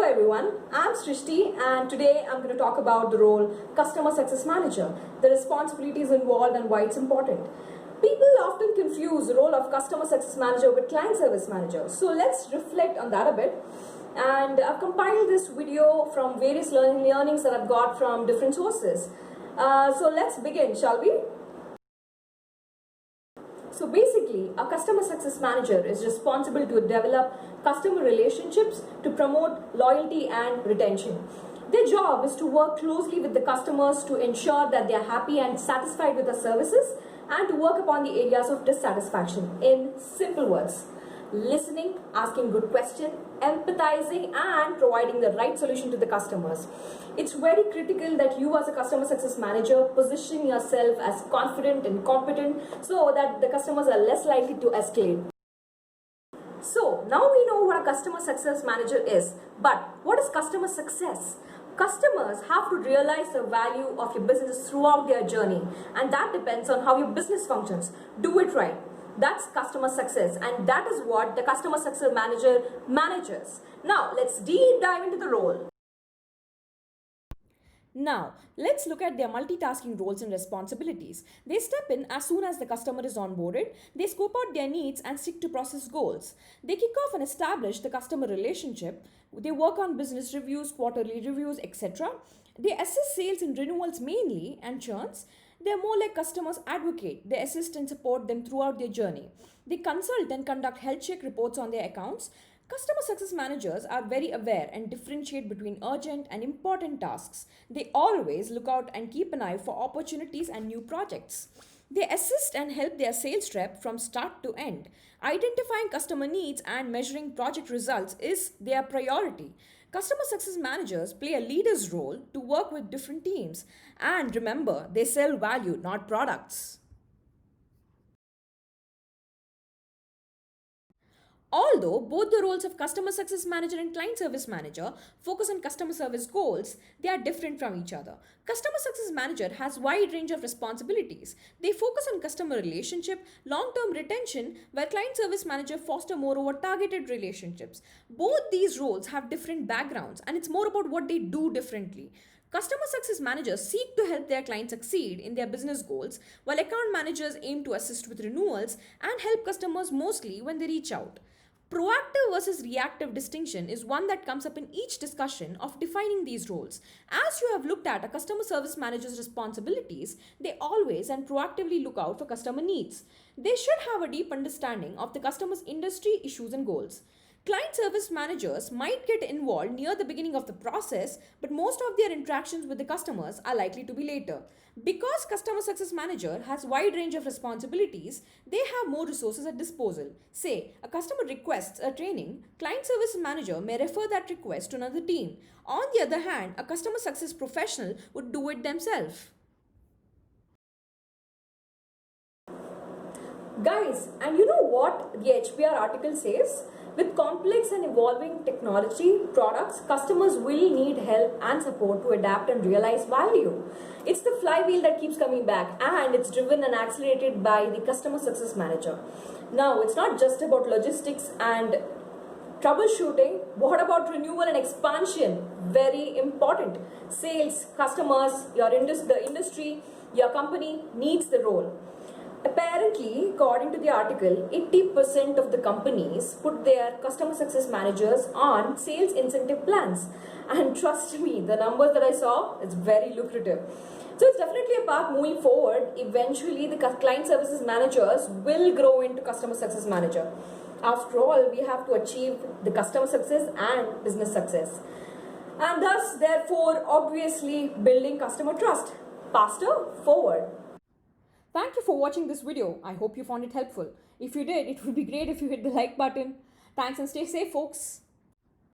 everyone, I'm Srishti and today I'm going to talk about the role Customer Success Manager, the responsibilities involved and why it's important. People often confuse the role of Customer Success Manager with Client Service Manager. So let's reflect on that a bit. And I've compiled this video from various learnings that I've got from different sources. So let's begin, shall we? So basically, a customer success manager is responsible to develop customer relationships to promote loyalty and retention. Their job is to work closely with the customers to ensure that they are happy and satisfied with the services and to work upon the areas of dissatisfaction. In simple words, listening, asking good questions, empathizing and providing the right solution to the customers. It's very critical that you as a customer success manager position yourself as confident and competent so that the customers are less likely to escalate. So now we know what a customer success manager is, but what is customer success? Customers have to realize the value of your business throughout their journey, and that depends on how your business functions. Do it right. That's customer success, and that is what the customer success manager manages. Now let's deep dive into the role. Now, let's look at their multitasking roles and responsibilities. They step in as soon as the customer is onboarded, they scope out their needs and stick to process goals. They kick off and establish the customer relationship. They work on business reviews, quarterly reviews, etc. They assist sales and renewals mainly and churns. They're more like customers advocate. They assist and support them throughout their journey. They consult and conduct health check reports on their accounts. Customer success managers are very aware and differentiate between urgent and important tasks. They always look out and keep an eye for opportunities and new projects. They assist and help their sales rep from start to end. Identifying customer needs and measuring project results is their priority. Customer success managers play a leader's role to work with different teams. And remember, they sell value, not products. Although both the roles of customer success manager and client service manager focus on customer service goals, they are different from each other. Customer success manager has wide range of responsibilities. They focus on customer relationship, long-term retention, while client service manager foster more over targeted relationships. Both these roles have different backgrounds and it's more about what they do differently. Customer success managers seek to help their clients succeed in their business goals, while account managers aim to assist with renewals and help customers mostly when they reach out. Proactive versus reactive distinction is one that comes up in each discussion of defining these roles. As you have looked at a customer service manager's responsibilities, they always and proactively look out for customer needs. They should have a deep understanding of the customer's industry, issues, and goals. Client service managers might get involved near the beginning of the process, but most of their interactions with the customers are likely to be later. Because customer success manager has wide range of responsibilities, they have more resources at disposal. Say, a customer requests a training, client service manager may refer that request to another team. On the other hand, a customer success professional would do it themselves. Guys, and you know what the HBR article says? With complex and evolving technology products, customers will need help and support to adapt and realize value. It's the flywheel that keeps coming back, and it's driven and accelerated by the customer success manager. Now, it's not just about logistics and troubleshooting. What about renewal and expansion? Very important. Sales, customers, the industry, your company needs the role. Apparently, according to the article, 80% of the companies put their customer success managers on sales incentive plans. And trust me, the numbers that I saw, it's very lucrative. So it's definitely a path moving forward. Eventually, the client services managers will grow into customer success manager. After all, we have to achieve the customer success and business success. And thus, therefore, obviously building customer trust. Faster, forward. Thank you for watching this video. I hope you found it helpful. If you did, it would be great if you hit the like button. Thanks and stay safe, folks.